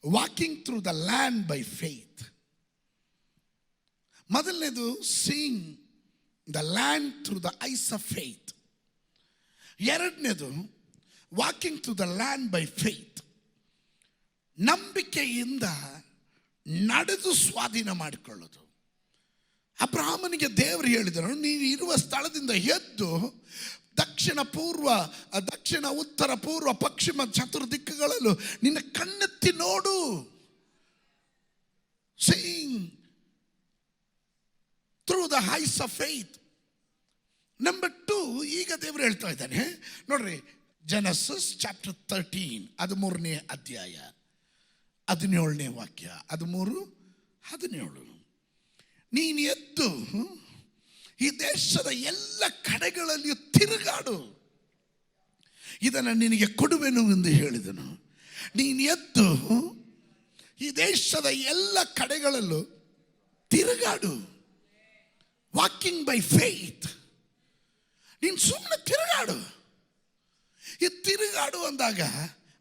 Walking through the land by faith. ಮೊದಲನೇದು seeing the land through the eyes of faith. ಎರಡನೇದು walking through the land by faith. ನಂಬಿಕೆಯಿಂದ ನಡೆದು ಸ್ವಾಧೀನ ಮಾಡಿಕೊಳ್ಳೋದು. ಅಬ್ರಹಾಮನಿಗೆ ದೇವರು ಹೇಳಿದರು, ನೀನು ಇರುವ ಸ್ಥಳದಿಂದ ಎದ್ದು ದಕ್ಷಿಣ ಪೂರ್ವ, ದಕ್ಷಿಣ ಉತ್ತರ ಪೂರ್ವ ಪಶ್ಚಿಮ ಚತುರ್ದಿಕ್ಕುಗಳಲ್ಲೂ ನಿನ್ನ ಕಣ್ಣೆತ್ತಿ ನೋಡು. Seeing through the eyes of faith. Number 2, ಈಗ ದೇವರು ಹೇಳ್ತಾ ಇದ್ದಾನೆ ನೋಡ್ರಿ, Genesis chapter 13, ಅದು 3ನೇ ಅಧ್ಯಾಯ 17ನೇ ವಾಕ್ಯ. 13:17. ನೀನು ಎದ್ದು ಈ ದೇಶದ ಎಲ್ಲ ಕಡೆಗಳಲ್ಲಿಯೂ ತಿರುಗಾಡು, ಇದನ್ನು ನಿನಗೆ ಕೊಡುವೆನು ಎಂದು ಹೇಳಿದನು. ನೀನು ಎದ್ದು ಈ ದೇಶದ ಎಲ್ಲ ಕಡೆಗಳಲ್ಲೂ ತಿರುಗಾಡು. Walking by faith. ನೀನು ಸುಮ್ಮನೆ ತಿರುಗಾಡು. ಈ ತಿರುಗಾಡು ಅಂದಾಗ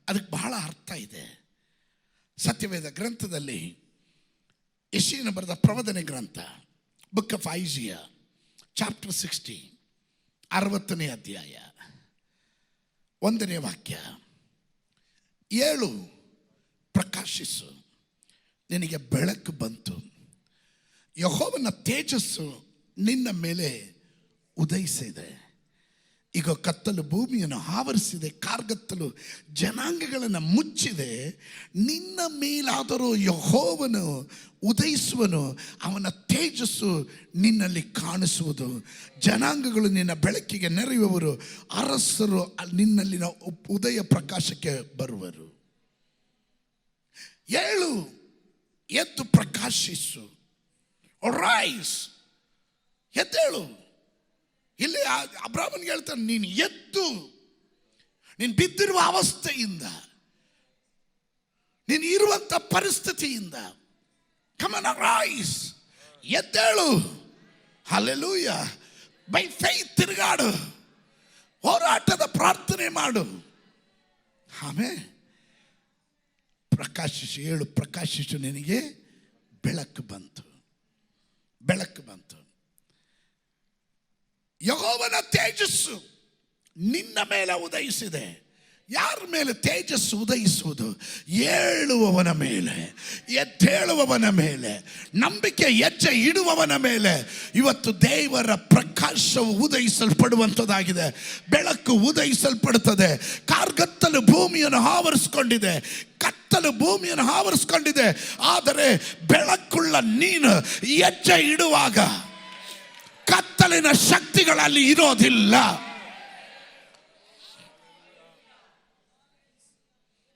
ಅದಕ್ಕೆ ಬಹಳ ಅರ್ಥ ಇದೆ. ಸತ್ಯವೇದ ಗ್ರಂಥದಲ್ಲಿ ಯೆಶಾಯನ ಬರೆದ ಪ್ರವಾದನೆ ಗ್ರಂಥ, ಬುಕ್ ಆಫ್ ಐಸಿಯಾ ಚಾಪ್ಟರ್ 60, 60ನೇ ಅಧ್ಯಾಯ 1ನೇ ವಾಕ್ಯ. 7 ಪ್ರಕಾಶಿಸು, ನಿನಗೆ ಬೆಳಕು ಬಂತು, ಯೆಹೋವನ ತೇಜಸ್ಸು ನಿನ್ನ ಮೇಲೆ ಉದಯಿಸಿದೆ. ಈಗ ಕತ್ತಲು ಭೂಮಿಯನ್ನು ಆವರಿಸಿದೆ, ಕಾರ್ಗತ್ತಲು ಜನಾಂಗಗಳನ್ನು ಮುಚ್ಚಿದೆ. ನಿನ್ನ ಮೇಲಾದರೂ ಯೆಹೋವನು ಉದಯಿಸುವನು, ಅವನ ತೇಜಸ್ಸು ನಿನ್ನಲ್ಲಿ ಕಾಣಿಸುವುದು. ಜನಾಂಗಗಳು ನಿನ್ನ ಬೆಳಕಿಗೆ ನೆರೆಯುವವರು, ಅರಸರು ನಿನ್ನಲ್ಲಿನ ಉದಯ ಪ್ರಕಾಶಕ್ಕೆ ಬರುವರು. 7 ಎದ್ದು ಪ್ರಕಾಶಿಸು, ರೈಸ್, ಎದ್ದೇಳು. ಇಲ್ಲಿ ಅಬ್ರಹಾಮನಿಗೆ ಹೇಳ್ತಾನೆ, ನೀನು ಎದ್ದು ನೀನು ಬಿದ್ದಿರುವ ಅವಸ್ಥೆಯಿಂದ, ನೀನು ಇರುವಂಥ ಪರಿಸ್ಥಿತಿಯಿಂದ, ಕಮ್ ಆನ್ ರೈಸ್, ಎದ್ದೇಳು. ಹಲ್ಲೆಲೂಯಾ. ಬೈ ಫೇತ್ ತಿರುಗಾಡು, ಹೋರಾಟದ ಪ್ರಾರ್ಥನೆ ಮಾಡು. ಆಮೇಲೆ ಪ್ರಕಾಶಿಸು, 7 ಪ್ರಕಾಶಿಸು, ನಿನಗೆ ಬೆಳಕು ಬಂತು. ಬೆಳಕು ಬಂತು. ಯೆಹೋವನ ತೇಜಸ್ಸು ನಿನ್ನ ಮೇಲೆ ಉದಯಿಸಿದೆ. ಯಾರ ಮೇಲೆ ತೇಜಸ್ಸು ಉದಯಿಸುವುದು? ಏಳುವವನ ಮೇಲೆ, ಎದ್ದೇಳುವವನ ಮೇಲೆ, ನಂಬಿಕೆ ಹೆಜ್ಜೆ ಇಡುವವನ ಮೇಲೆ ಇವತ್ತು ದೇವರ ಪ್ರಕಾಶವು ಉದಯಿಸಲ್ಪಡುವಂಥದ್ದಾಗಿದೆ. ಬೆಳಕು ಉದಯಿಸಲ್ಪಡುತ್ತದೆ. ಕಾರ್ಗತ್ತಲು ಭೂಮಿಯನ್ನು ಆವರಿಸಿಕೊಂಡಿದೆ, ಕತ್ತಲು ಭೂಮಿಯನ್ನು ಆವರಿಸಿಕೊಂಡಿದೆ. ಆದರೆ ಬೆಳಕುಳ್ಳ ನೀನು ಹೆಜ್ಜೆ ಇಡುವಾಗ ಕತ್ತಲಿನ ಶಕ್ತಿಗಳಲ್ಲಿ ಇರೋದಿಲ್ಲ.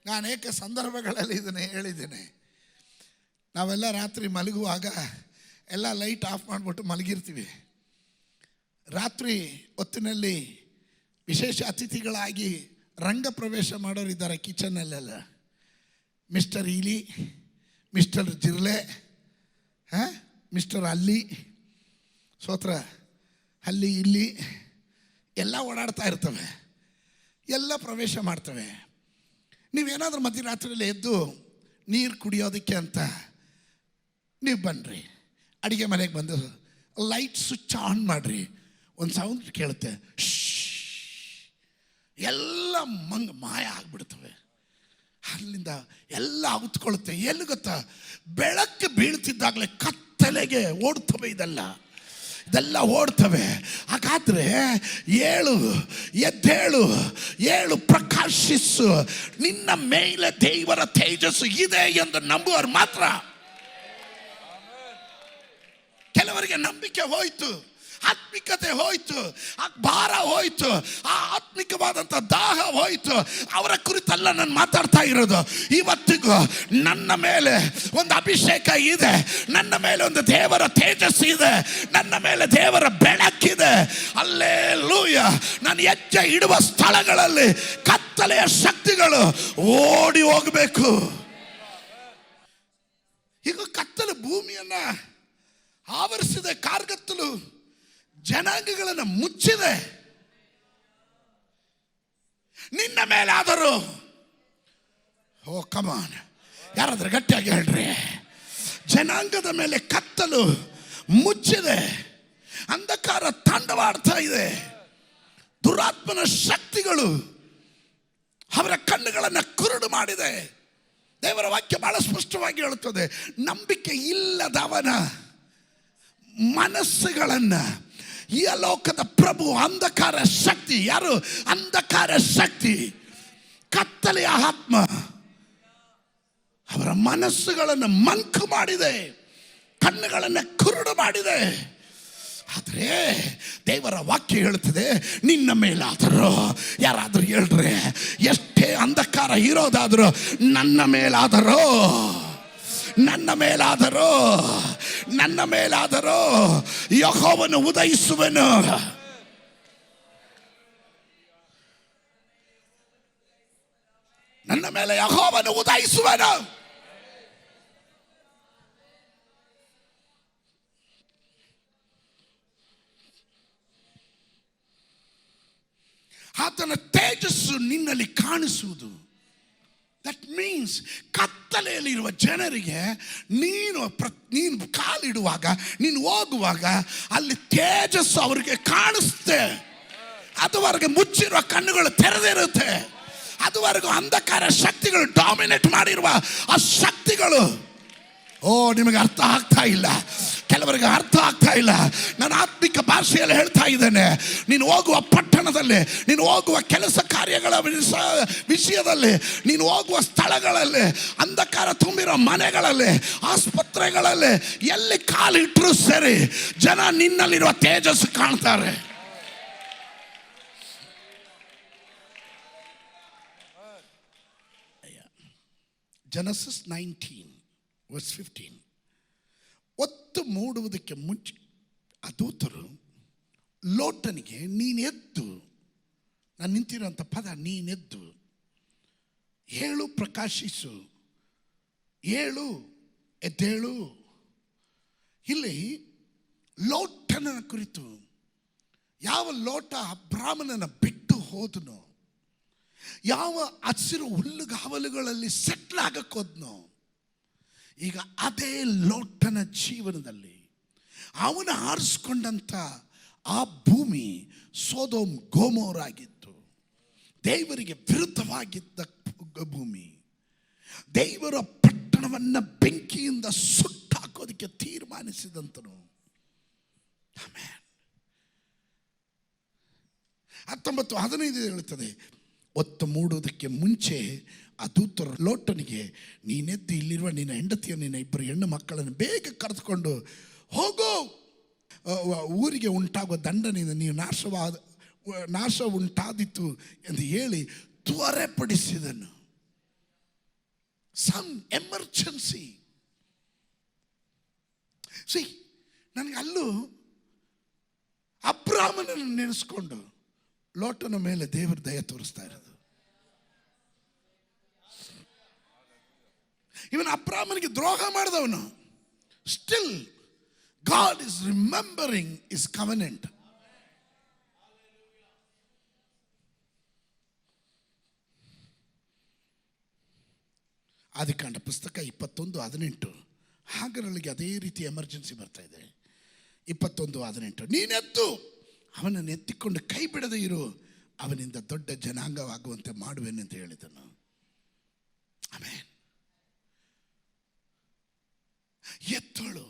ನಾನು ಅನೇಕ ಸಂದರ್ಭಗಳಲ್ಲಿ ಇದನ್ನು ಹೇಳಿದ್ದೇನೆ. ನಾವೆಲ್ಲ ರಾತ್ರಿ ಮಲಗುವಾಗ ಎಲ್ಲ ಲೈಟ್ ಆಫ್ ಮಾಡಿಬಿಟ್ಟು ಮಲಗಿರ್ತೀವಿ. ರಾತ್ರಿ ಹೊತ್ತಿನಲ್ಲಿ ವಿಶೇಷ ಅತಿಥಿಗಳಾಗಿ ರಂಗ ಪ್ರವೇಶ ಮಾಡೋರಿದ್ದಾರೆ ಕಿಚನ್ನಲ್ಲೆಲ್ಲ. ಮಿಸ್ಟರ್ ಇಲಿ, ಮಿಸ್ಟರ್ ಜಿರ್ಲೆ, ಮಿಸ್ಟರ್ ಅಲ್ಲಿ, ಸೋತ್ರ ಅಲ್ಲಿ ಇಲ್ಲಿ ಎಲ್ಲ ಓಡಾಡ್ತಾ ಇರ್ತವೆ, ಎಲ್ಲ ಪ್ರವೇಶ ಮಾಡ್ತವೆ. ನೀವೇನಾದರೂ ಮಧ್ಯರಾತ್ರಿಯಲ್ಲಿ ಎದ್ದು ನೀರು ಕುಡಿಯೋದಕ್ಕೆ ಅಂತ ನೀವು ಬನ್ನಿರಿ, ಅಡುಗೆ ಮನೆಗೆ ಬಂದು ಲೈಟ್ ಸ್ವಿಚ್ ಆನ್ ಮಾಡಿರಿ, ಒಂದು ಸೌಂಡ್ ಕೇಳುತ್ತೆ, ಎಲ್ಲ ಮಾಯ ಆಗಿಬಿಡ್ತವೆ. ಅಲ್ಲಿಂದ ಎಲ್ಲ ಅವತ್ಕೊಳ್ಳುತ್ತೆ. ಎಲ್ಲಿ ಗೊತ್ತಾ? ಬೆಳಕು ಬೀಳ್ತಿದ್ದಾಗಲೇ ಕತ್ತಲೆಗೆ ಓಡ್ತವೆ. ಇದೆಲ್ಲ ಓಡ್ತವೆ. ಹಾಗಾದ್ರೆ ಎದ್ದೇಳು, ಪ್ರಕಾಶಿಸು. ನಿನ್ನ ಮೇಲೆ ದೇವರ ತೇಜಸ್ಸು ಇದೆ ಎಂದು ನಂಬುವರು ಮಾತ್ರ. ಕೆಲವರಿಗೆ ನಂಬಿಕೆ ಹೋಯ್ತು, ಆತ್ಮಿಕತೆ ಹೋಯ್ತು, ಆ ಭಾರ ಹೋಯ್ತು, ಆ ಆತ್ಮಿಕವಾದಂಥ ದಾಹ ಹೋಯ್ತು. ಅವರ ಕುರಿತಲ್ಲ ನಾನು ಮಾತಾಡ್ತಾ ಇರೋದು. ಇವತ್ತಿಗೂ ನನ್ನ ಮೇಲೆ ಒಂದು ಅಭಿಷೇಕ ಇದೆ, ನನ್ನ ಮೇಲೆ ಒಂದು ದೇವರ ತೇಜಸ್ಸು ಇದೆ, ನನ್ನ ಮೇಲೆ ದೇವರ ಬೆಳಕಿದೆ. ಹಲ್ಲೆಲೂಯ. ನಾನು ಹೆಜ್ಜೆ ಇಡುವ ಸ್ಥಳಗಳಲ್ಲಿ ಕತ್ತಲೆಯ ಶಕ್ತಿಗಳು ಓಡಿ ಹೋಗಬೇಕು. ಈಗ ಕತ್ತಲು ಭೂಮಿಯನ್ನ ಆವರಿಸಿದೆ, ಕಾರ್ಗತ್ತಲು ಜನಾಂಗಗಳನ್ನು ಮುಚ್ಚಿದೆ. ನಿನ್ನ ಮೇಲಾದರೂ ಓ ಕಮಾನ್ ಯಾರಾದ್ರೂ ಗಟ್ಟಿಯಾಗಿ ಹೇಳ್ರಿ. ಜನಾಂಗದ ಮೇಲೆ ಕತ್ತಲು ಮುಚ್ಚಿದೆ, ಅಂಧಕಾರ ತಾಂಡವಾಡ್ತಾ ಇದೆ. ದುರಾತ್ಮನ ಶಕ್ತಿಗಳು ಅವರ ಕಣ್ಣುಗಳನ್ನು ಕುರುಡು ಮಾಡಿದೆ. ದೇವರ ವಾಕ್ಯ ಬಹಳ ಸ್ಪಷ್ಟವಾಗಿ ಹೇಳುತ್ತದೆ, ನಂಬಿಕೆ ಇಲ್ಲದವನ ಮನಸ್ಸುಗಳನ್ನು ಈ ಲೋಕದ ಪ್ರಭು ಅಂಧಕಾರ ಶಕ್ತಿ, ಯಾರು ಅಂಧಕಾರ ಶಕ್ತಿ, ಕತ್ತಲೆಯ ಆತ್ಮ ಅವರ ಮನಸ್ಸುಗಳನ್ನು ಮಂಕು ಮಾಡಿದೆ, ಕಣ್ಣುಗಳನ್ನು ಕುರುಡು ಮಾಡಿದೆ. ಆದರೆ ದೇವರ ವಾಕ್ಯ ಹೇಳುತ್ತದೆ, ನಿನ್ನ ಮೇಲಾದರೂ, ಯಾರಾದರೂ ಹೇಳ್ರೆ, ಎಷ್ಟೇ ಅಂಧಕಾರ ಇರೋದಾದರೂ ನನ್ನ ಮೇಲಾದರೂ, ನನ್ನ ಮೇಲಾದರೂ, ನನ್ನ ಮೇಲಾದರೂ ಯೆಹೋವನು ಉದಯಿಸುವನು. ನನ್ನ ಮೇಲೆ ಯೆಹೋವನು ಉದಯಿಸುವನು. ಆತನ ತೇಜಸ್ಸು ನಿನ್ನಲ್ಲಿ ಕಾಣಿಸುವುದು. ದಟ್ ಮೀನ್ಸ್ ಕತ್ತಲೆಯಲ್ಲಿರುವ ಜನರಿಗೆ ನೀನು ಕಾಲಿಡುವಾಗ, ನೀನು ಹೋಗುವಾಗ ಅಲ್ಲಿ ತೇಜಸ್ಸು ಅವರಿಗೆ ಕಾಣಿಸುತ್ತೆ. ಅದುವರೆಗೆ ಮುಚ್ಚಿರುವ ಕಣ್ಣುಗಳು ತೆರೆದಿರುತ್ತೆ. ಅದುವರೆಗೂ ಅಂಧಕಾರ ಶಕ್ತಿಗಳು ಡಾಮಿನೇಟ್ ಮಾಡಿರುವ ಆ ಶಕ್ತಿಗಳು, ನಿಮಗೆ ಅರ್ಥ ಆಗ್ತಾ ಇಲ್ಲ, ಕೆಲವರಿಗೆ ಅರ್ಥ ಆಗ್ತಾ ಇಲ್ಲ. ನಾನು ಆತ್ಮಿಕ ಭಾಷೆಯಲ್ಲಿ ಹೇಳ್ತಾ ಇದ್ದೇನೆ. ನೀನು ಹೋಗುವ ಪಟ್ಟಣದಲ್ಲಿ, ನೀನು ಹೋಗುವ ಕೆಲಸ ಕಾರ್ಯಗಳ ವಿಷಯದಲ್ಲಿ, ನೀನು ಹೋಗುವ ಸ್ಥಳಗಳಲ್ಲಿ, ಅಂಧಕಾರ ತುಂಬಿರೋ ಮನೆಗಳಲ್ಲಿ, ಆಸ್ಪತ್ರೆಗಳಲ್ಲಿ, ಎಲ್ಲಿ ಕಾಲಿಟ್ಟರೂ ಸರಿ, ಜನ ನಿನ್ನಲ್ಲಿರುವ ತೇಜಸ್ಸು ಕಾಣ್ತಾರೆ. Genesis 19 verse 15. ಒತ್ತು ಮೂಡುವುದಕ್ಕೆ ಮುಂಚೆ ಆ ದೂತರು ಲೋಟನಿಗೆ, ನೀನೆದ್ದು, ನಾನು ನಿಂತಿರೋಂಥ ಪದ ನೀನೆದ್ದು, ಏಳು ಪ್ರಕಾಶಿಸು, ಏಳು ಎದ್ದೇಳು. ಇಲ್ಲಿ ಲೋಟನ ಕುರಿತು, ಯಾವ ಲೋಟ ಅಬ್ರಾಮನನ್ನು ಬಿಟ್ಟು ಹೋದನೋ, ಯಾವ ಹಸಿರು ಹುಲ್ಲುಗಾವಲುಗಳಲ್ಲಿ ಸೆಟ್ಲ್ ಆಗಕ್ಕೋದ್ನೋ, ಈಗ ಅದೇ ಲೋಟನ ಜೀವನದಲ್ಲಿ ಅವನು ಆರಿಸ್ಕೊಂಡಂಥ ಆ ಭೂಮಿ ಸೊದೋಮ್ ಗೋಮೋರಾಗಿತ್ತು. ದೇವರಿಗೆ ವಿರುದ್ಧವಾಗಿದ್ದ ಭೂಮಿ. ದೇವರ ಪಟ್ಟಣವನ್ನು ಬೆಂಕಿಯಿಂದ ಸುಟ್ಟಾಕೋದಕ್ಕೆ ತೀರ್ಮಾನಿಸಿದಂತನು. ಆಮೆನ್. 19:15 ಹೇಳುತ್ತದೆ, ಒತ್ತು ಮೂಡುವುದಕ್ಕೆ ಮುಂಚೆ ಆ ದೂತರು ಲೋಟನಿಗೆ, ನೀನೆದ್ದು ಇಲ್ಲಿರುವ ನಿನ್ನ ಹೆಂಡತಿಯ, ನಿನ್ನ ಇಬ್ಬರು ಹೆಣ್ಣು ಮಕ್ಕಳನ್ನು ಬೇಗ ಕರೆದುಕೊಂಡು ಹೋಗು, ಊರಿಗೆ ಉಂಟಾಗುವ ದಂಡನೆಯಿಂದ ನೀವು ನಾಶ ಉಂಟಾದಿತ್ತು ಎಂದು ಹೇಳಿ ತ್ವರೆಪಡಿಸಿದನು. Some emergency. ನನಗೆ ಅಲ್ಲೂ ಅಬ್ರಾಮನನ್ನು ನೆನೆಸ್ಕೊಂಡು ಲೋಟನ ಮೇಲೆ ದೇವರ ದಯ ತೋರಿಸ್ತಾ ಇರೋದು. ಇವನು ಅಬ್ರಾಮನಿಗೆ ದ್ರೋಹ ಮಾಡಿದವನು. Still God is remembering his covenant. ಆದಿಕಾಂಡ ಪುಸ್ತಕ 21:18. ಹಾಗರಳಿಗೆ ಅದೇ ರೀತಿ ಎಮರ್ಜೆನ್ಸಿ ಬರ್ತಾ ಇದೆ. 21:18, ನೀನೆದ್ದು ಅವನನ್ನು ಎತ್ತಿಕೊಂಡು ಕೈ ಬಿಡದೆ ಇರು, ಅವನಿಂದ ದೊಡ್ಡ ಜನಾಂಗವಾಗುವಂತೆ ಮಾಡುವೆನೆಂದು ಹೇಳಿದನು. ಆಮೆನ್. ಎತ್ತೋಳು.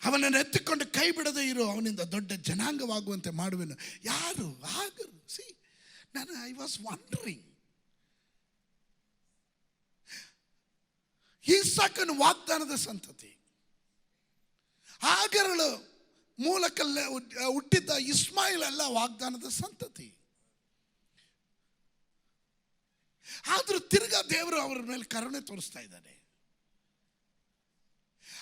ಅವನನ್ನು ಎತ್ತಿಕೊಂಡು ಕೈ ಬಿಡದೆ ಇರು, ಅವನಿಂದ ದೊಡ್ಡ ಜನಾಂಗವಾಗುವಂತೆ ಮಾಡುವೆನು. ಯಾರು? ಆಗರು. I was wandering. ಇಸಾಕನ ವಾಗ್ದಾನದ ಸಂತತಿ, ಆಗರಳು ಮೂಲಕಲ್ಲೇ ಹುಟ್ಟಿದ್ದ ಇಸ್ಮಾಯಿಲ್ ಅಲ್ಲ ವಾಗ್ದಾನದ ಸಂತತಿ. ಆದ್ರೂ ತಿರ್ಗಾ ದೇವರು ಅವರ ಮೇಲೆ ಕರುಣೆ ತೋರಿಸ್ತಾ ಇದ್ದಾನೆ.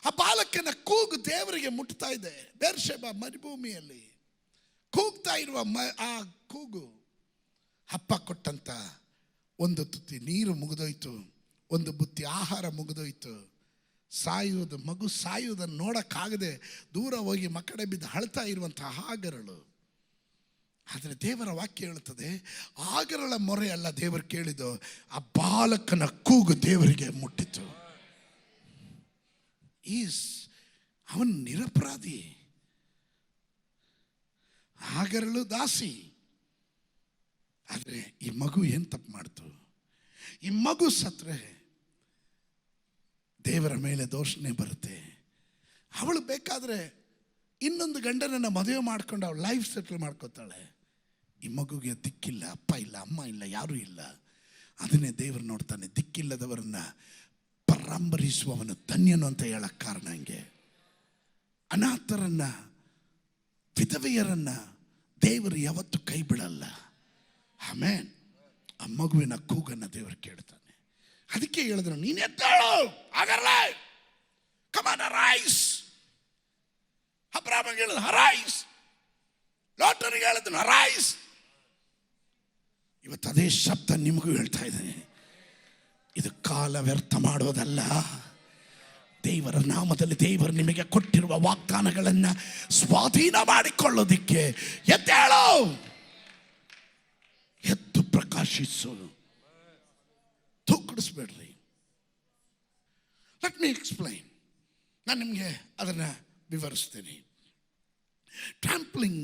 ಆ ಬಾಲಕನ ಕೂಗು ದೇವರಿಗೆ ಮುಟ್ತಾ ಇದೆ. ಬೇರ್ಷೆಬ ಮರುಭೂಮಿಯಲ್ಲಿ ಕೂಗ್ತಾ ಇರುವ ಆ ಕೂಗು, ಅಪ್ಪ ಕೊಟ್ಟಂತ ಒಂದು ತುತ್ತಿ ನೀರು ಮುಗಿದೋಯ್ತು, ಒಂದು ಬುತ್ತಿ ಆಹಾರ ಮುಗಿದೋಯ್ತು, ಮಗು ಸಾಯುವುದನ್ನು ನೋಡಕ್ಕಾಗದೆ ದೂರ ಹೋಗಿ ಮಕ್ಕಡೆ ಬಿದ್ದು ಅಳ್ತಾ ಇರುವಂತಹ ಆಗರಳು. ಆದರೆ ದೇವರ ವಾಕ್ಯ ಹೇಳುತ್ತದೆ, ಆಗರಳ ಮೊರೆ ಅಲ್ಲ ದೇವರು ಕೇಳಿದ್ದು, ಆ ಬಾಲಕನ ಕೂಗು ದೇವರಿಗೆ ಮುಟ್ಟಿತು. ಅವನು ನಿರಪರಾಧಿ, ಆಗರಳು ದಾಸಿ. ಆದರೆ ಈ ಮಗು ಏನು ತಪ್ಪು ಮಾಡ್ತು? ಈ ಮಗು ಸತ್ರೆ ದೇವರ ಮೇಲೆ ದೋಷಣೆ ಬರುತ್ತೆ. ಅವಳು ಬೇಕಾದರೆ ಇನ್ನೊಂದು ಗಂಡನನ್ನು ಮದುವೆ ಮಾಡ್ಕೊಂಡು ಅವಳು ಲೈಫ್ ಸೆಟಲ್ ಮಾಡ್ಕೋತಾಳೆ. ಈ ಮಗುಗೆ ದಿಕ್ಕಿಲ್ಲ, ಅಪ್ಪ ಇಲ್ಲ, ಅಮ್ಮ ಇಲ್ಲ, ಯಾರೂ ಇಲ್ಲ. ಅದನ್ನೇ ದೇವರು ನೋಡ್ತಾನೆ. ದಿಕ್ಕಿಲ್ಲದವರನ್ನ ಪರಾಂಬರಿಸುವವನು ಧನ್ಯನು ಅಂತ ಹೇಳಕ್ಕೆ ಕಾರಣ ಹಂಗೆ. ಅನಾಥರನ್ನ, ವಿಧವೆಯರನ್ನ ದೇವರು ಯಾವತ್ತೂ ಕೈ ಬಿಡಲ್ಲ. ಆಮೇನ್. ಆ ಮಗುವಿನ ಕೂಗನ್ನು ದೇವರು ಕೇಳ್ತಾನೆ. ಅದಕ್ಕೆ ಹೇಳಿದ್ರು, ನೀನು ಎದ್ದಾಳು, ಆಗಲ್ಲ, ಕಮಾನ್ ಅರೈಸ್. ಅಬ್ರಾಹ್ಮನಿಗೆ ಹೇಳಿದ್ರು ಅರೈಸ್, ಲೋಟನಿಗೆ ಹೇಳಿದ್ರು ಅರೈಸ್. ಇವತ್ತು ಅದೇ ಶಬ್ದ ನಿಮಗೂ ಹೇಳ್ತಾ ಇದ್ದೇನೆ. ಇದು ಕಾಲ ವ್ಯರ್ಥ ಮಾಡೋದಲ್ಲ. ದೇವರ ನಾಮದಲ್ಲಿ ದೇವರು ನಿಮಗೆ ಕೊಟ್ಟಿರುವ ವಾಗ್ದಾನಗಳನ್ನು ಸ್ವಾಧೀನ ಮಾಡಿಕೊಳ್ಳೋದಿಕ್ಕೆ ಎದ್ದೇಳು, ಎದ್ದು ಪ್ರಕಾಶಿಸು, ತೂಕಡಿಸ್ಬೇಡ್ರಿ. Let me explain. ನಾನು ನಿಮಗೆ ಅದನ್ನು ವಿವರಿಸ್ತೀನಿ. Trampling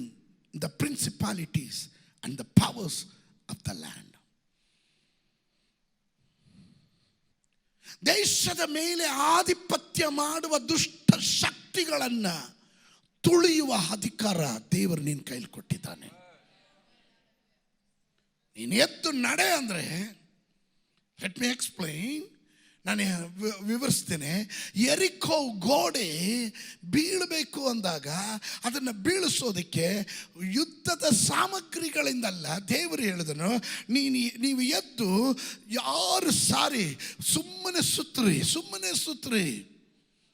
the principalities and the powers of the land. ದೇಶದ ಮೇಲೆ ಆಧಿಪತ್ಯ ಮಾಡುವ ದುಷ್ಟ ಶಕ್ತಿಗಳನ್ನು ತುಳಿಯುವ ಅಧಿಕಾರ ದೇವರು ನಿನ್ನ ಕೈಲಿ ಕೊಟ್ಟಿದ್ದಾನೆ. ನೀನು ಎದ್ದು ನಡೆ ಅಂದರೆ, ಲೆಟ್ ಮಿ ಎಕ್ಸ್ಪ್ಲೈನ್, ನಾನು ವಿವರಿಸ್ತೇನೆ. ಯೆರಿಕೋ ಗೋಡೆ ಬೀಳಬೇಕು ಅಂದಾಗ ಅದನ್ನು ಬೀಳಿಸೋದಕ್ಕೆ ಯುದ್ಧದ ಸಾಮಗ್ರಿಗಳಿಂದಲ್ಲ, ದೇವರು ಹೇಳಿದನು, ನೀವು ಎದ್ದು 6 ಸಾರಿ ಸುಮ್ಮನೆ ಸುತ್ರಿ.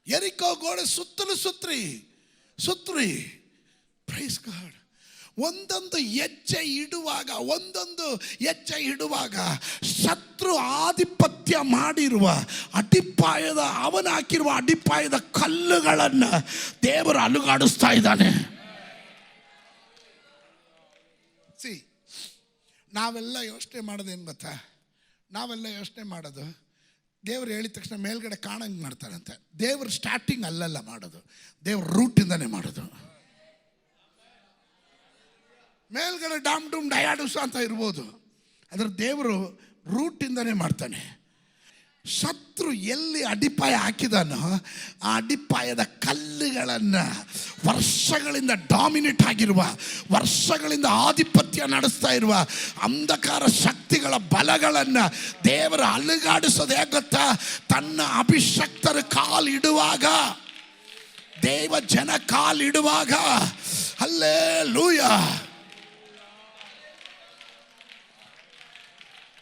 ಯೆರಿಕೋ ಗೋಡೆ ಸುತ್ತಲೂ ಸುತ್ರಿ. Praise God. ಒಂದೊಂದು ಹೆಜ್ಜೆ ಇಡುವಾಗ ಶತ್ರು ಆಧಿಪತ್ಯ ಮಾಡಿರುವ ಅವನು ಹಾಕಿರುವ ಅಡಿಪಾಯದ ಕಲ್ಲುಗಳನ್ನು ದೇವರು ಅಲುಗಾಡಿಸ್ತಾ ಇದ್ದಾನೆ. ನಾವೆಲ್ಲ ಯೋಚನೆ ಮಾಡೋದೇನು ಗೊತ್ತಾ? ನಾವೆಲ್ಲ ಯೋಚನೆ ಮಾಡೋದು, ದೇವರು ಹೇಳಿದ ತಕ್ಷಣ ಮೇಲ್ಗಡೆ ಕಾಣಂಗೆ ಮಾಡ್ತಾರಂತೆ. ದೇವರು ಸ್ಟಾರ್ಟಿಂಗ್ ಅಲ್ಲೆಲ್ಲ ಮಾಡೋದು, ದೇವ್ರ ರೂಟಿಂದನೇ ಮಾಡೋದು. ಮೇಲ್ಗಡೆ ಡಾಮ್ ಡೂಮ್ ಡಯಾಡುಸ ಅಂತ ಇರ್ಬೋದು, ಅದರ ದೇವರು ರೂಟಿಂದನೇ ಮಾಡ್ತಾನೆ. ಶತ್ರು ಎಲ್ಲಿ ಅಡಿಪಾಯ ಹಾಕಿದಾನೋ ಆ ಅಡಿಪಾಯದ ಕಲ್ಲುಗಳನ್ನು ವರ್ಷಗಳಿಂದ ಡಾಮಿನೇಟ್ ಆಗಿರುವ, ವರ್ಷಗಳಿಂದ ಆಧಿಪತ್ಯ ನಡೆಸ್ತಾ ಇರುವ ಅಂಧಕಾರ ಶಕ್ತಿಗಳ ಬಲಗಳನ್ನು ದೇವರು ಅಲುಗಾಡಿಸೋದು ಹೇಗೆ ಗೊತ್ತಾ? ತನ್ನ ಅಭಿಷಕ್ತರ ಕಾಲಿಡುವಾಗ, ದೇವ ಜನ ಕಾಲಿಡುವಾಗ. ಹಲ್ಲೆಲೂಯ.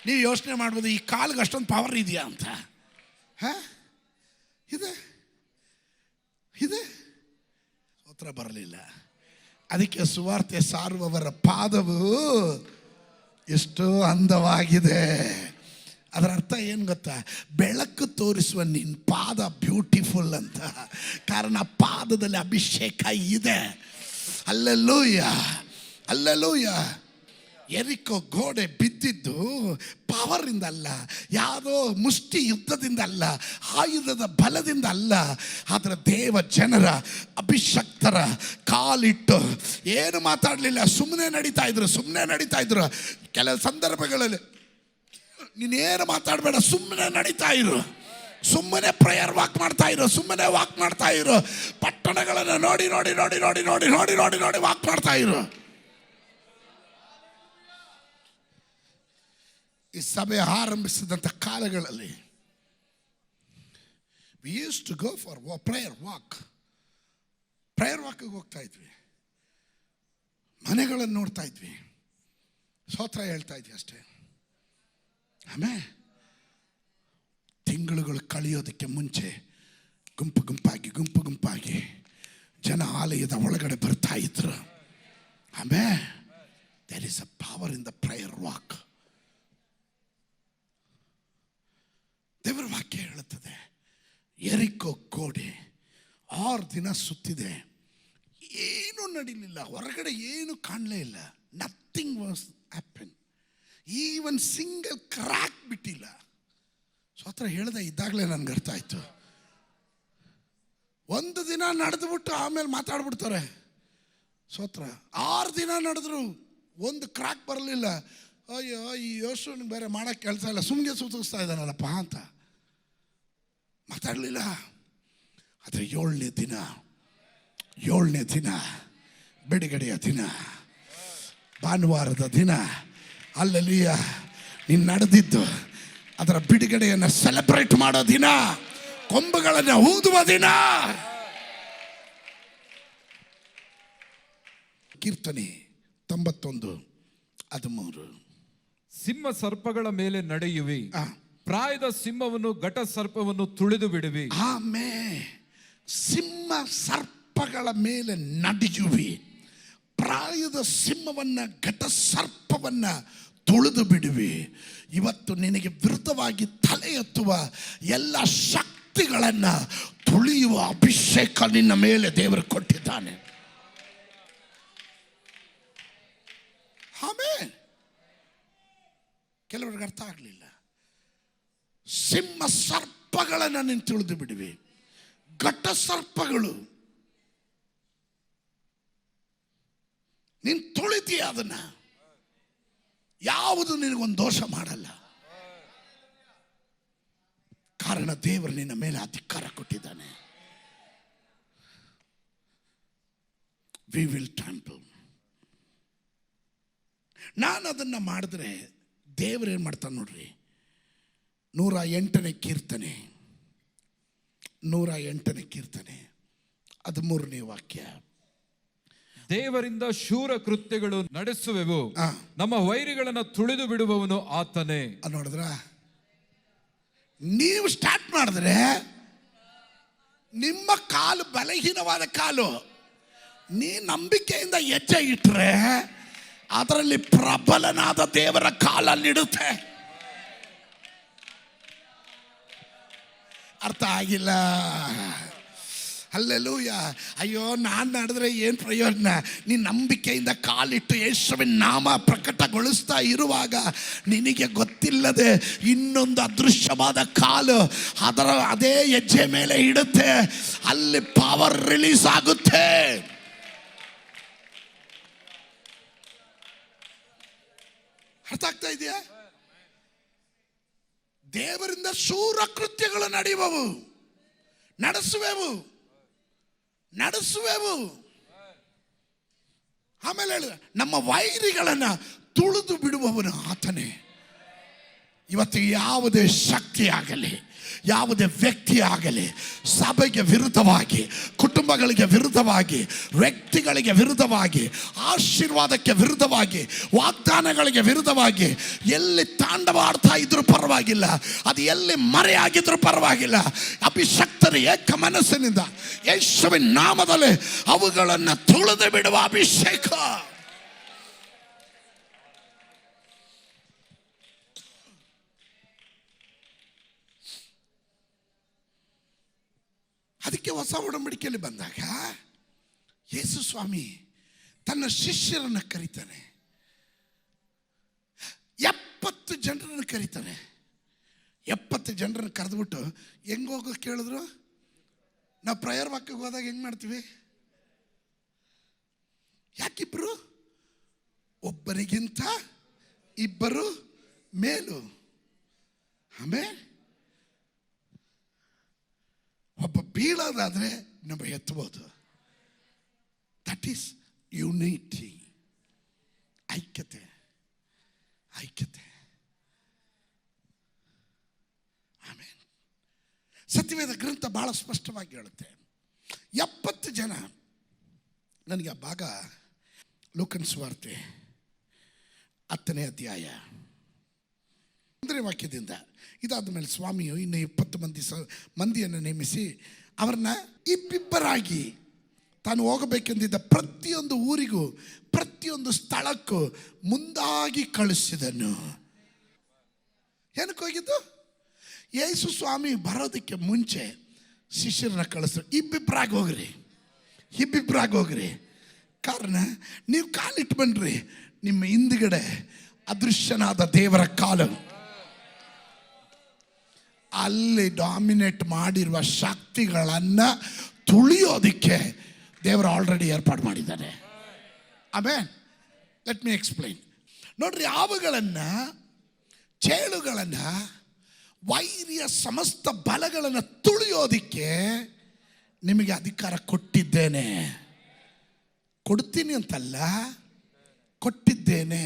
ನೀವು ಯೋಚನೆ ಮಾಡ್ಬೋದು, ಈ ಕಾಲಿಗೆ ಅಷ್ಟೊಂದು ಪವರ್ ಇದೆಯಾ ಅಂತ. ಇದೆ ಉತ್ತರ ಬರಲಿಲ್ಲ. ಅದಕ್ಕೆ ಸುವಾರ್ತೆ ಸಾರುವವರ ಪಾದವು ಎಷ್ಟು ಅಂದವಾಗಿದೆ. ಅದರ ಅರ್ಥ ಏನು ಗೊತ್ತಾ? ಬೆಳಕು ತೋರಿಸುವ ನಿನ್ನ ಪಾದ ಬ್ಯೂಟಿಫುಲ್ ಅಂತ. ಕಾರಣ ಪಾದದಲ್ಲಿ ಅಭಿಷೇಕ ಇದೆ. ಹಲ್ಲೆಲೂಯ. ಯೆರಿಕೋ ಗೋಡೆ ಬಿದ್ದಿದ್ದು ಪವರಿಂದ ಅಲ್ಲ, ಯಾವುದೋ ಮುಷ್ಟಿ ಯುದ್ಧದಿಂದ ಅಲ್ಲ, ಆಯುಧದ ಬಲದಿಂದ ಅಲ್ಲ, ಆದರೆ ದೇವ ಜನರ ಅಭಿಷಕ್ತರ ಕಾಲಿಟ್ಟು ಏನು ಮಾತಾಡಲಿಲ್ಲ, ಸುಮ್ಮನೆ ನಡೀತಾ ಇದ್ರು. ಕೆಲವು ಸಂದರ್ಭಗಳಲ್ಲಿ ನೀನೇನು ಮಾತಾಡಬೇಡ, ಸುಮ್ಮನೆ ನಡೀತಾ ಇರು, ಸುಮ್ಮನೆ ಪ್ರೇಯರ್ ವಾಕ್ ಮಾಡ್ತಾ ಇರು, ಪಟ್ಟಣಗಳನ್ನು ನೋಡಿ ವಾಕ್ ಮಾಡ್ತಾ ಇರು. ಈ ಸಭೆ ಆರಂಭಿಸಿದಂಥ ಕಾಲಗಳಲ್ಲಿ we used to go for prayer ವಾಕ್ಗೆ ಹೋಗ್ತಾ ಇದ್ವಿ, ಮನೆಗಳನ್ನು ನೋಡ್ತಾ ಇದ್ವಿ, ಸ್ತೋತ್ರ ಹೇಳ್ತಾ ಇದ್ವಿ ಅಷ್ಟೇ. ಆಮೇಲೆ ತಿಂಗಳುಗಳು ಕಳೆಯೋದಕ್ಕೆ ಮುಂಚೆ ಗುಂಪಾಗಿ ಜನ ಆಲಯದ ಒಳಗಡೆ ಬರ್ತಾ ಇದ್ರು. ಆಮೇಲೆ there is a power in the prayer walk. ದೇವರ ವಾಕ್ಯ ಹೇಳುತ್ತದೆ, ಯೆರಿಕೋ ಗೋಡೆ 6 ದಿನ ಸುತ್ತಿದೆ, ಏನೂ ನಡೀಲಿಲ್ಲ, ಹೊರಗಡೆ ಏನು ಕಾಣಲೇ ಇಲ್ಲ. Nothing was happen. Even single crack ಬಿಟ್ಟಿಲ್ಲ. ಸ್ವತಃ ಹೇಳ್ದೆ ಇದ್ದಾಗಲೇ ನನಗೆ ಅರ್ಥ ಆಯ್ತು. ಒಂದು ದಿನ ನಡೆದ್ಬಿಟ್ಟು ಆಮೇಲೆ ಮಾತಾಡ್ಬಿಡ್ತಾರೆ. ಸ್ವತಃ 6 ದಿನ ನಡೆದ್ರು ಒಂದು ಕ್ರ್ಯಾಕ್ ಬರಲಿಲ್ಲ. ಅಯ್ಯೋ, ಈ ಯೋಶುವನಿಗೆ ಬೇರೆ ಮಾಡೋಕ್ಕೆ ಕೆಲಸ ಇಲ್ಲ, ಸುಮ್ಮನೆ ಸುತ್ತಿಸ್ತಾ ಇದ್ದಾನಲ್ಲಪ್ಪ ಅಂತ ಮಾತಾಡಲಿಲ್ಲ. ಆದರೆ 7ನೇ ದಿನ ಬಿಡುಗಡೆಯ ದಿನ, ಭಾನುವಾರದ ದಿನ, ಅಲ್ಲೆಲಿಯ ನೀನು ನಡೆದಿದ್ದು ಅದರ ಬಿಡುಗಡೆಯನ್ನು ಸೆಲೆಬ್ರೇಟ್ ಮಾಡೋ ದಿನ, ಕೊಂಬುಗಳನ್ನು ಊದುವ ದಿನ. ಕೀರ್ತನೆ 91:13. ಸಿಂಹ ಸರ್ಪಗಳ ಮೇಲೆ ನಡೆಯುವಿ, ಪ್ರಾಯದ ಸಿಂಹವನ್ನು ಘಟ ಸರ್ಪವನ್ನು ತುಳಿದು ಬಿಡುವಿ. ಸಿಂಹ ಸರ್ಪಗಳ ಮೇಲೆ ನಡೆಯುವಿ, ಪ್ರಾಯದ ಸಿಂಹವನ್ನ ಘಟ ಸರ್ಪವನ್ನ ತುಳಿದು ಬಿಡುವಿ. ಇವತ್ತು ನಿನಗೆ ವಿರುದ್ಧವಾಗಿ ತಲೆ ಎತ್ತುವ ಎಲ್ಲ ಶಕ್ತಿಗಳನ್ನ ತುಳಿಯುವ ಅಭಿಷೇಕ ನಿನ್ನ ಮೇಲೆ ದೇವರು ಕೊಟ್ಟಿದ್ದಾನೆ. ಆಮೇಲೆ ಕೆಲವರಿಗೆ ಅರ್ಥ ಆಗಲಿಲ್ಲ. ಸಿಂಹ ಸರ್ಪಗಳನ್ನು ನೀನು ತುಳಿದು ಬಿಡುವಿ, ಘಟ ಸರ್ಪಗಳು ನೀನು ತುಳಿತೀಯ, ಅದನ್ನ ಯಾವುದು ನಿನಗೊಂದು ದೋಷ ಮಾಡಲ್ಲ. ಕಾರಣ ದೇವರು ನಿನ್ನ ಮೇಲೆ ಅಧಿಕಾರ ಕೊಟ್ಟಿದ್ದಾನೆ. We will trample. ನಾನು ಅದನ್ನು ಮಾಡಿದ್ರೆ ದೇವರೇನು ಮಾಡ್ತಾನೆ ನೋಡ್ರಿ. 108ನೇ ಕೀರ್ತನೆ 13ನೇ ವಾಕ್ಯ. ದೇವರಿಂದ ಶೂರ ಕೃತ್ಯಗಳು ನಡೆಸುವೆವು, ನಮ್ಮ ವೈರಿಗಳನ್ನು ತುಳಿದು ಬಿಡುವವನು ಆತನೇ. ನೋಡಿದ್ರ, ನೀವು ಸ್ಟಾರ್ಟ್ ಮಾಡಿದ್ರೆ ನಿಮ್ಮ ಕಾಲು ಬಲಹೀನವಾದ ಕಾಲು, ನೀ ನಂಬಿಕೆಯಿಂದ ಹೆಜ್ಜೆ ಇಟ್ಟರೆ ಅದರಲ್ಲಿ ಪ್ರಬಲನಾದ ದೇವರ ಕಾಲಲ್ಲಿಡುತ್ತೆ. ಅರ್ಥ ಆಗಿಲ್ಲ? ಹಲ್ಲೆಲೂಯ. ಅಯ್ಯೋ, ನಾನು ನಡೆದ್ರೆ ಏನು ಪ್ರಯೋಜನ? ನೀನು ನಂಬಿಕೆಯಿಂದ ಕಾಲಿಟ್ಟು ಯೇಸುವಿನ ನಾಮ ಪ್ರಕಟಗೊಳಿಸ್ತಾ ಇರುವಾಗ ನಿನಗೆ ಗೊತ್ತಿಲ್ಲದೆ ಇನ್ನೊಂದು ಅದೃಶ್ಯವಾದ ಕಾಲು ಅದೇ ಹೆಜ್ಜೆ ಮೇಲೆ ಇಡುತ್ತೆ. ಅಲ್ಲಿ ಪವರ್ ರಿಲೀಸ್ ಆಗುತ್ತೆ. ಅರ್ಥ ಆಗ್ತಾ ಇದೆಯಾ? ದೇವರಿಂದ ಶೂರ ಕೃತ್ಯಗಳು ನಡೆಸುವೆವು. ಆಮೇಲೆ ಹೇಳಿದ, ನಮ್ಮ ವೈರಿಗಳನ್ನ ತುಳಿದು ಬಿಡುವವನು ಆತನೇ. ಇವತ್ತು ಯಾವುದೇ ಶಕ್ತಿ ಆಗಲಿ, ಯಾವುದೇ ವ್ಯಕ್ತಿ ಆಗಲಿ, ಸಭೆಗೆ ವಿರುದ್ಧವಾಗಿ, ಕುಟುಂಬಗಳಿಗೆ ವಿರುದ್ಧವಾಗಿ, ವ್ಯಕ್ತಿಗಳಿಗೆ ವಿರುದ್ಧವಾಗಿ, ಆಶೀರ್ವಾದಕ್ಕೆ ವಿರುದ್ಧವಾಗಿ, ವಾಗ್ದಾನಗಳಿಗೆ ವಿರುದ್ಧವಾಗಿ ಎಲ್ಲಿ ತಾಂಡವಾಡ್ತಾ ಇದ್ರೂ ಪರವಾಗಿಲ್ಲ, ಅದು ಎಲ್ಲಿ ಮರೆಯಾಗಿದ್ರೂ ಪರವಾಗಿಲ್ಲ, ಅಭಿಷಕ್ತರು ಏಕ ಮನಸ್ಸಿನಿಂದ ಯೇಸುವಿನ ನಾಮದಲ್ಲಿ ಅವುಗಳನ್ನು ತುಳಿದು ಬಿಡುವ ಅಭಿಷೇಕ. ಅದಕ್ಕೆ ಹೊಸ ಒಡಂಬಡಿಕೆಯಲ್ಲಿ ಬಂದಾಗ ಯೇಸು ಸ್ವಾಮಿ ತನ್ನ ಶಿಷ್ಯರನ್ನು ಕರೀತಾನೆ. 70 ಜನರನ್ನು ಕರೀತಾನೆ. 70 ಜನರನ್ನು ಕರೆದ್ಬಿಟ್ಟು ಹೆಂಗೆ ಹೋಗೋಕೆ ಕೇಳಿದ್ರು? ನಾವು ಪ್ರೇಯರ್ ವಾಕ್ಯಕ್ಕೆ ಹೋದಾಗ ಹೆಂಗೆ ಮಾಡ್ತೀವಿ? ಯಾಕಿಬ್ರು? ಒಬ್ಬರಿಗಿಂತ ಇಬ್ಬರು ಮೇಲು. ಆಮೇಲೆ ಒಬ್ಬ ಬೀಳೋದಾದ್ರೆ ನಮ್ಮ ಎತ್ತಬಹುದು. ದಟ್ ಈಸ್ ಯುನಿಟಿ, ಐಕ್ಯತೆ. ಆಮೇಲೆ ಸತ್ಯವೇದ ಗ್ರಂಥ ಬಹಳ ಸ್ಪಷ್ಟವಾಗಿ ಹೇಳುತ್ತೆ. 70 ಜನ. ನನಗೆ ಆ ಭಾಗ ಲೂಕನ ಸುವಾರ್ತೆ 10ನೇ ಅಧ್ಯಾಯ 1ನೇ ವಾಕ್ಯದಿಂದ. ಇದಾದ ಮೇಲೆ ಸ್ವಾಮಿಯು ಇನ್ನು 20 ಮಂದಿಯನ್ನು ನೇಮಿಸಿ ಅವರನ್ನ ಇಬ್ಬಿಬ್ಬರಾಗಿ ತಾನು ಹೋಗಬೇಕೆಂದಿದ್ದ ಪ್ರತಿಯೊಂದು ಊರಿಗೂ ಪ್ರತಿಯೊಂದು ಸ್ಥಳಕ್ಕೂ ಮುಂದಾಗಿ ಕಳಿಸಿದನು. ಏನಕ್ಕೆ ಹೋಗಿದ್ದು? ಯೇಸು ಸ್ವಾಮಿ ಬರೋದಕ್ಕೆ ಮುಂಚೆ ಶಿಷ್ಯರನ್ನ ಕಳಿಸ್ರು, ಇಬ್ಬಿಬ್ರಾಗಿ ಹೋಗ್ರಿ. ಕಾರಣ ನೀವು ಕಾಲಿಟ್ಟು ಬನ್ರಿ, ನಿಮ್ಮ ಹಿಂದ್ಗಡೆ ಅದೃಶ್ಯನಾದ ದೇವರ ಕಾಲು ಅಲ್ಲಿ ಡಾಮಿನೇಟ್ ಮಾಡಿರುವ ಶಕ್ತಿಗಳನ್ನು ತುಳಿಯೋದಿಕ್ಕೆ ದೇವರು ಆಲ್ರೆಡಿ ಏರ್ಪಾಡು ಮಾಡಿದ್ದಾನೆ. ಆಮೇಲೆ ಲೆಟ್ ಮಿ ಎಕ್ಸ್ಪ್ಲೈನ್. ನೋಡ್ರಿ, ಹಾವುಗಳನ್ನು, ಚೇಳುಗಳನ್ನು, ವೈರಿಯ ಸಮಸ್ತ ಬಲಗಳನ್ನು ತುಳಿಯೋದಿಕ್ಕೆ ನಿಮಗೆ ಅಧಿಕಾರ ಕೊಟ್ಟಿದ್ದೇನೆ. ಕೊಡ್ತೀನಿ ಅಂತಲ್ಲ, ಕೊಟ್ಟಿದ್ದೇನೆ.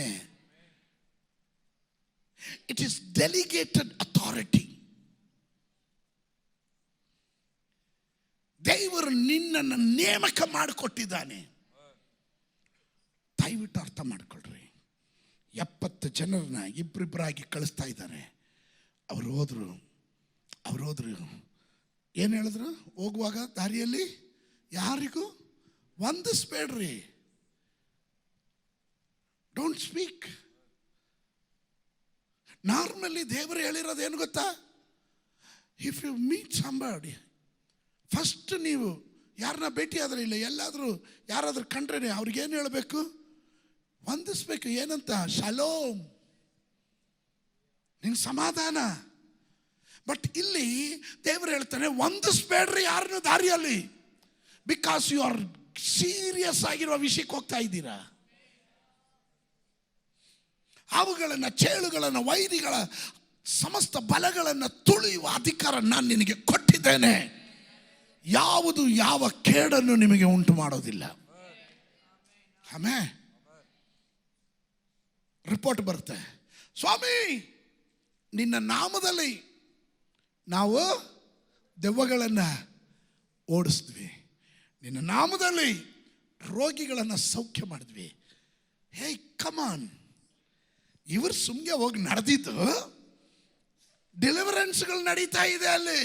It is delegated authority. ದೇವರು ನಿನ್ನನ್ನು ನೇಮಕ ಮಾಡಿಕೊಟ್ಟಿದ್ದಾನೆ. ದಯವಿಟ್ಟು ಅರ್ಥ ಮಾಡ್ಕೊಳ್ರಿ. 70 ಜನರನ್ನ ಇಬ್ಬರಿಬ್ಬರಾಗಿ ಕಳಿಸ್ತಾ ಇದ್ದಾರೆ. ಅವ್ರು ಹೋದ್ರು. ಏನು ಹೇಳಿದ್ರು? ಹೋಗುವಾಗ ದಾರಿಯಲ್ಲಿ ಯಾರಿಗೂ ವಂದಿಸ್ಬೇಡ್ರಿ, ಡೋಂಟ್ ಸ್ಪೀಕ್. ನಾರ್ಮಲಿ ದೇವರು ಹೇಳಿರೋದು ಏನು ಗೊತ್ತಾ? If you meet somebody, first ನೀವು ಯಾರನ್ನ ಭೇಟಿ ಆದ್ರೆ, ಇಲ್ಲ ಎಲ್ಲಾದರೂ ಯಾರಾದ್ರೂ ಕಂಡ್ರೆ ಅವ್ರಿಗೇನು ಹೇಳಬೇಕು? ವಂದಿಸ್ಬೇಕು. ಏನಂತ? ಶಲೋಮ್, ನಿಂಗೆ ಸಮಾಧಾನ. ಬಟ್ ಇಲ್ಲಿ ದೇವರು ಹೇಳ್ತಾನೆ, ವಂದಿಸ್ಬೇಡ್ರಿ ಯಾರನ್ನು ದಾರಿಯಲ್ಲಿ. ಬಿಕಾಸ್ ಯು ಆರ್ ಸೀರಿಯಸ್ ಆಗಿರುವ ವಿಷಯಕ್ಕೆ ಹೋಗ್ತಾ ಇದ್ದೀರಾ. ಅವುಗಳನ್ನು, ಚೇಳುಗಳನ್ನು, ವೈರಿಗಳ ಸಮಸ್ತ ಬಲಗಳನ್ನು ತುಳಿಯುವ ಅಧಿಕಾರ ನಾನು ನಿನಗೆ ಕೊಟ್ಟಿದ್ದೇನೆ. ಯಾವುದು ಯಾವ ಕೇಡನ್ನು ನಿಮಗೆ ಉಂಟು ಮಾಡೋದಿಲ್ಲ. ಆಮೇಲೆ ರಿಪೋರ್ಟ್ ಬರುತ್ತೆ, ಸ್ವಾಮಿ ನಿನ್ನ ನಾಮದಲ್ಲಿ ನಾವು ದೆವ್ವಗಳನ್ನು ಓಡಿಸಿದ್ವಿ, ನಿನ್ನ ನಾಮದಲ್ಲಿ ರೋಗಿಗಳನ್ನು ಸೌಖ್ಯ ಮಾಡಿದ್ವಿ. ಹೇ ಕಮಾನ್, ಇವರು ಸುಮ್ಮನೆ ಹೋಗಿ ನಡೆದಿದ್ದು ಡೆಲಿವರೆನ್ಸ್ಗಳು ನಡೀತಾ ಇದೆ ಅಲ್ಲಿ.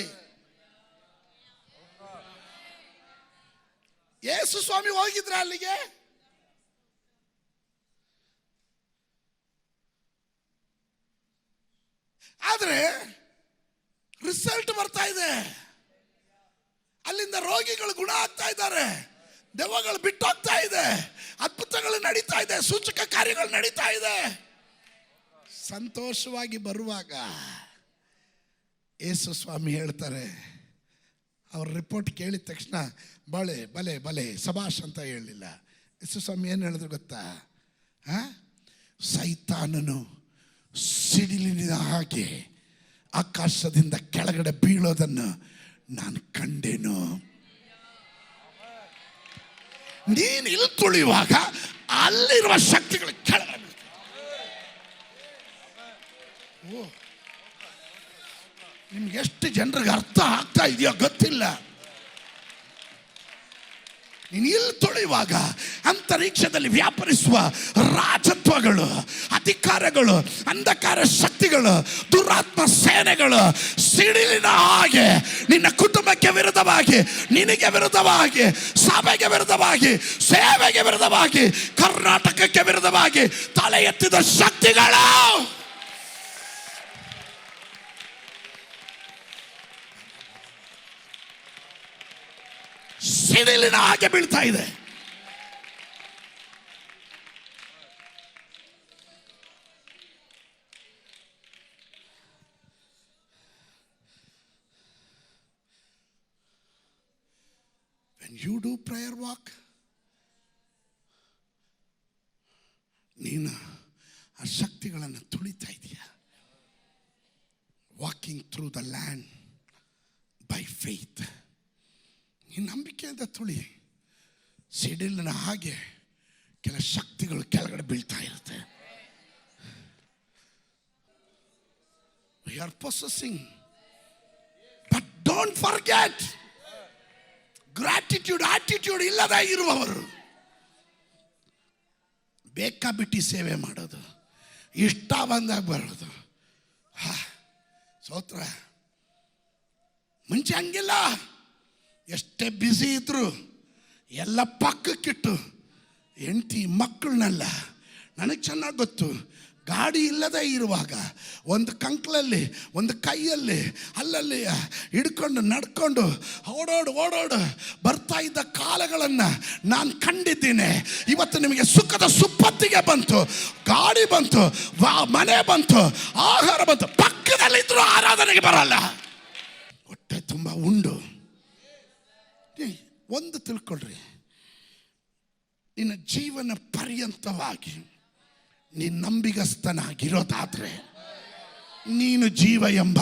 ಯೇಸು ಸ್ವಾಮಿ ಹೋಗಿದ್ರ ಅಲ್ಲಿಗೆ? ಆದ್ರೆ ರಿಸಲ್ಟ್ ಬರ್ತಾ ಇದೆ. ಅಲ್ಲಿಂದ ರೋಗಿಗಳು ಗುಣ ಆಗ್ತಾ ಇದ್ದಾರೆ, ದೆವ್ವಗಳು ಬಿಟ್ಟು ಹೋಗ್ತಾ ಇದೆ, ಅದ್ಭುತಗಳು ನಡೀತಾ ಇದೆ, ಸೂಚಕ ಕಾರ್ಯಗಳು ನಡೀತಾ ಇದೆ. ಸಂತೋಷವಾಗಿ ಬರುವಾಗ ಯೇಸು ಸ್ವಾಮಿ ಹೇಳ್ತಾರೆ, ಅವ್ರ ರಿಪೋರ್ಟ್ ಕೇಳಿದ ತಕ್ಷಣ ಬಲೆ ಬಲೆ ಬಲೆ ಸಭಾಷ್ ಅಂತ ಹೇಳಲಿಲ್ಲ. ಯೇಸು ಸ್ವಾಮಿ ಏನು ಹೇಳಿದ್ರು ಗೊತ್ತಾ? ಸೈತಾನನು ಸಿಡಿಲಿನ ಹಾಗೆ ಆಕಾಶದಿಂದ ಕೆಳಗಡೆ ಬೀಳೋದನ್ನು ನಾನು ಕಂಡೇನು. ನೀನು ಇಲ್ಲಿ ತುಳಿಯುವಾಗ ಅಲ್ಲಿರುವ ಶಕ್ತಿಗಳು ಕೆಳಗಡೆ ಬೀಳ್ತವೆ. ಓ, ನಿಮ್ಗೆ ಎಷ್ಟು ಜನರಿಗೆ ಅರ್ಥ ಆಗ್ತಾ ಇದೆಯೋ ಗೊತ್ತಿಲ್ಲ. ನೀನು ಇಲ್ಲಿ ತುಳಿಯುವಾಗ ಅಂತರಿಕ್ಷದಲ್ಲಿ ವ್ಯಾಪರಿಸುವ ರಾಜತ್ವಗಳು, ಅಧಿಕಾರಗಳು, ಅಂಧಕಾರ ಶಕ್ತಿಗಳು, ದುರಾತ್ಮ ಸೇನೆಗಳು ಸಿಡಿಲಿನ ಹಾಗೆ ನಿನ್ನ ಕುಟುಂಬಕ್ಕೆ ವಿರುದ್ಧವಾಗಿ, ನಿನಗೆ ವಿರುದ್ಧವಾಗಿ, ಸಭೆಗೆ ವಿರುದ್ಧವಾಗಿ, ಸೇವೆಗೆ ವಿರುದ್ಧವಾಗಿ, ಕರ್ನಾಟಕಕ್ಕೆ ವಿರುದ್ಧವಾಗಿ ತಲೆ ಎತ್ತಿದ ಶಕ್ತಿಗಳು ಸಿಡಿಲಿನ ಹಾಗೆ ಬೀಳ್ತಾ ಇದೆ. When you do prayer walk, ನೀನು ಆ ಶಕ್ತಿಗಳನ್ನು ತುಳಿತಾ ಇದೀಯ. Walking through the land by faith. ಈ ನಂಬಿಕೆಯಿಂದ ತುಳಿ. ಸಿಡಿಲಿನ ಹಾಗೆ ಕೆಲ ಶಕ್ತಿಗಳು ಕೆಳಗಡೆ ಬೀಳ್ತಾ ಇರುತ್ತೆ. We are possessing, but don't forget, gratitude attitude ಇಲ್ಲದ ಇರುವವರು ಬೇಕಾಬಿಟ್ಟಿ ಸೇವೆ ಮಾಡೋದು, ಇಷ್ಟ ಬಂದಾಗ ಬರೋದು. ಸ್ತೋತ್ರ. ಮುಂಚೆ ಹಂಗಿಲ್ಲ. ಎಷ್ಟೇ ಬ್ಯುಸಿ ಇದ್ರು ಎಲ್ಲ ಪಕ್ಕಕ್ಕಿಟ್ಟು ಹೆಂಡತಿ ಮಕ್ಕಳನ್ನೆಲ್ಲ ನನಗೆ ಚೆನ್ನಾಗಿ ಗೊತ್ತು, ಗಾಡಿ ಇಲ್ಲದೆ ಇರುವಾಗ ಒಂದು ಕಂಕ್ಳಲ್ಲಿ ಒಂದು ಕೈಯಲ್ಲಿ ಅಲ್ಲಲ್ಲಿ ಹಿಡ್ಕೊಂಡು ನಡ್ಕೊಂಡು ಓಡೋಡು ಬರ್ತಾ ಇದ್ದ ಕಾಲಗಳನ್ನು ನಾನು ಕಂಡಿದ್ದೇನೆ. ಇವತ್ತು ನಿಮಗೆ ಸುಖದ ಸುಪ್ಪತ್ತಿಗೆ ಬಂತು, ಗಾಡಿ ಬಂತು, ಮನೆ ಬಂತು, ಆಹಾರ ಬಂತು, ಪಕ್ಕದಲ್ಲಿದ್ದರೂ ಆರಾಧನೆಗೆ ಬರಲ್ಲ. ಹೊಟ್ಟೆ ತುಂಬ ಉಂಡು. ಒಂದು ತಿಳ್ಕೊಳ್ರಿ, ನಿನ್ನ ಜೀವನ ಪರ್ಯಂತವಾಗಿ ನೀನು ನಂಬಿಗಸ್ತನಾಗಿರೋದಾದ್ರೆ ನೀನು ಜೀವ ಎಂಬ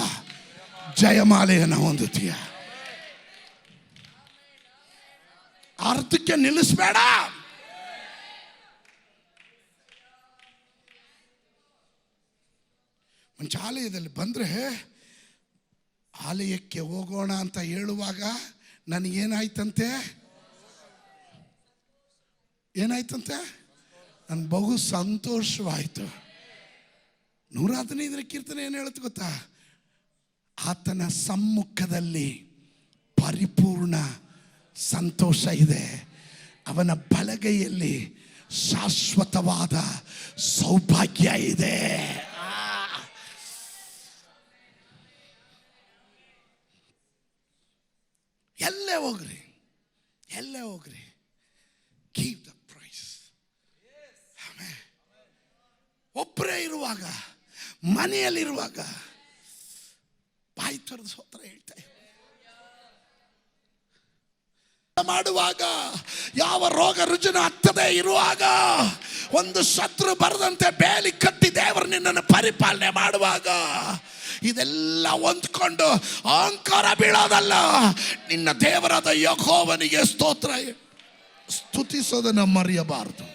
ಜಯಮಾಲೆಯನ್ನು ಹೊಂದುತ್ತೀಯ. ಅರ್ಧಕ್ಕೆ ನಿಲ್ಲಿಸಬೇಡ. ಮುಂಚೆ ಆಲಯದಲ್ಲಿ ಬಂದರೆ ಆಲಯಕ್ಕೆ ಹೋಗೋಣ ಅಂತ ಹೇಳುವಾಗ ನನಗೇನಾಯ್ತಂತೆ ನನ್ಗೆ ಬಹು ಸಂತೋಷವಾಯಿತು. 115ನೇ ಕೀರ್ತನೆ ಏನು ಹೇಳುತ್ತೆ ಗೊತ್ತಾ? ಆತನ ಸಮ್ಮುಖದಲ್ಲಿ ಪರಿಪೂರ್ಣ ಸಂತೋಷ ಇದೆ, ಅವನ ಬಲಗೈಯಲ್ಲಿ ಶಾಶ್ವತವಾದ ಸೌಭಾಗ್ಯ ಇದೆ. ಎಲ್ಲೇ ಹೋಗ್ರಿ give the price. ಒಬ್ಬರೇ ಇರುವಾಗ, ಮನೆಯಲ್ಲಿರುವಾಗ ಬಾಯಿ ತೆರೆದು ಸ್ತೋತ್ರ ಹೇಳ್ತಾ ಮಾಡುವಾಗ, ಯಾವ ರೋಗ ರುಜಿನ ಹತ್ತದೇ ಇರುವಾಗ, ಒಂದು ಶತ್ರು ಬರದಂತೆ ಬೇಲಿ ಕಟ್ಟಿ ದೇವರು ನಿನ್ನನ್ನು ಪರಿಪಾಲನೆ ಮಾಡುವಾಗ, ಇದೆಲ್ಲ ಹೊಂದ್ಕೊಂಡು ಅಹಂಕಾರ ಬೀಳೋದಲ್ಲ, ನಿನ್ನ ದೇವರಾದ ಯೆಹೋವನಿಗೆ ಸ್ತೋತ್ರ ಸ್ತುತಿಸೋದನ್ನು ಮರೆಯಬಾರದು.